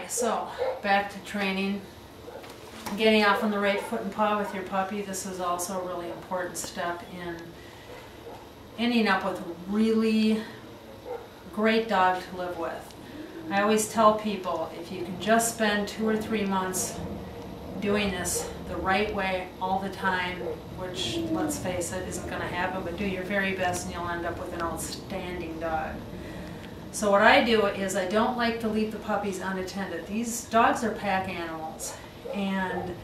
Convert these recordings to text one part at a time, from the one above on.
so back to training. Getting off on the right foot and paw with your puppy. This is also a really important step in ending up with a really great dog to live with. I always tell people, if you can just spend 2 or 3 months doing this the right way all the time, which, let's face it, isn't going to happen, but do your very best and you'll end up with an outstanding dog. So what I do is I don't like to leave the puppies unattended. These dogs are pack animals, and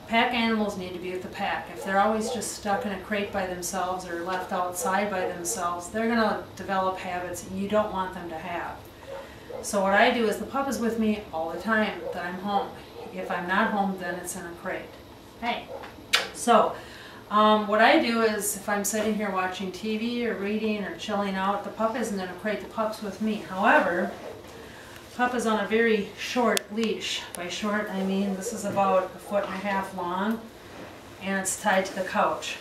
pack animals need to be with the pack. If they're always just stuck in a crate by themselves or left outside by themselves, they're going to develop habits you don't want them to have. So what I do is the pup is with me all the time that I'm home. If I'm not home, then it's in a crate. Hey. So what I do is, if I'm sitting here watching TV or reading or chilling out, the pup isn't in a crate, the pup's with me. However, the pup is on a very short leash. By short, I mean this is about 1.5 feet long, and it's tied to the couch.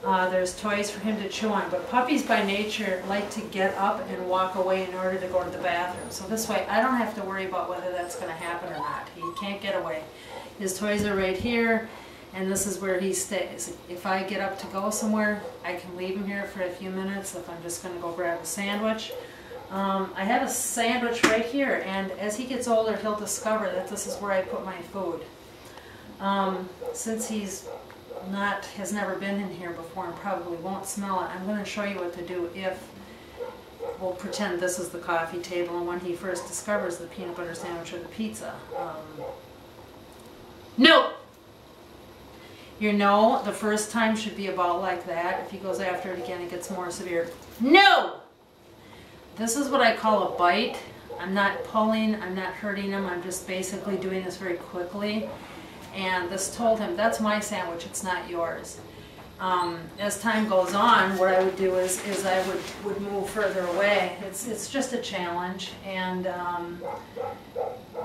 There's toys for him to chew on, but puppies by nature like to get up and walk away in order to go to the bathroom. So this way I don't have to worry about whether that's going to happen or not. He can't get away. His toys are right here, and this is where he stays. If I get up to go somewhere, I can leave him here for a few minutes if I'm just going to go grab a sandwich. I have a sandwich right here, and as he gets older, he'll discover that this is where I put my food. Since has never been in here before and probably won't smell it, I'm going to show you what to do if, we'll pretend this is the coffee table, and when he first discovers the peanut butter sandwich or the pizza. No! Your no the first time should be about like that. If he goes after it again, it gets more severe. No! This is what I call a bite. I'm not pulling, I'm not hurting him, I'm just basically doing this very quickly. And this told him, that's my sandwich, it's not yours. As time goes on, what I would do is I would move further away. It's just a challenge, and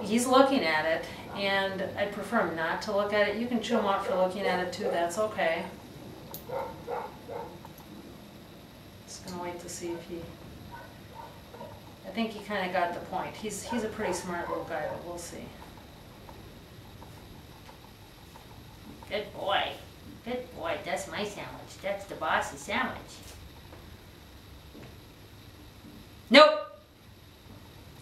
he's looking at it, and I'd prefer him not to look at it. You can chew him out for looking at it too, that's okay. Just going to wait to see if he... I think he kind of got the point. He's a pretty smart little guy, but we'll see. Good boy. Good boy. That's my sandwich. That's the boss's sandwich. Nope.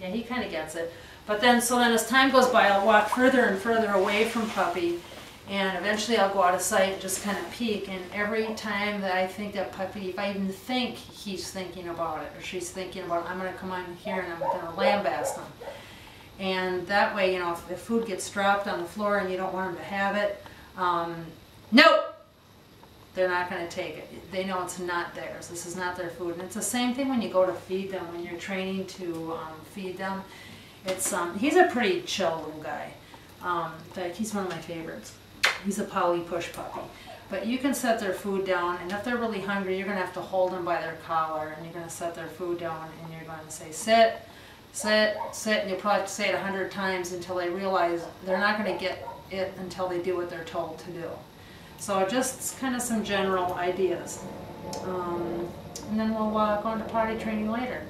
Yeah, he kind of gets it. But then, so then as time goes by, I'll walk further and further away from Puppy, and eventually I'll go out of sight and just kind of peek. And every time that I think that Puppy, if I even think he's thinking about it or she's thinking about it, I'm going to come on here and I'm going to lambaste them. And that way, you know, if the food gets dropped on the floor and you don't want them to have it, nope, they're not going to take it. They know it's not theirs. This is not their food. And it's the same thing when you go to feed them, when you're training to feed them. It's he's a pretty chill little guy. In fact, he's one of my favorites. He's a poly push puppy. But you can set their food down, and if they're really hungry, you're going to have to hold them by their collar, and you're going to set their food down, and you're going to say, sit, sit, sit, and you'll probably have to say it 100 times until they realize they're not going to get it until they do what they're told to do. So just kind of some general ideas. And then we'll go into potty training later.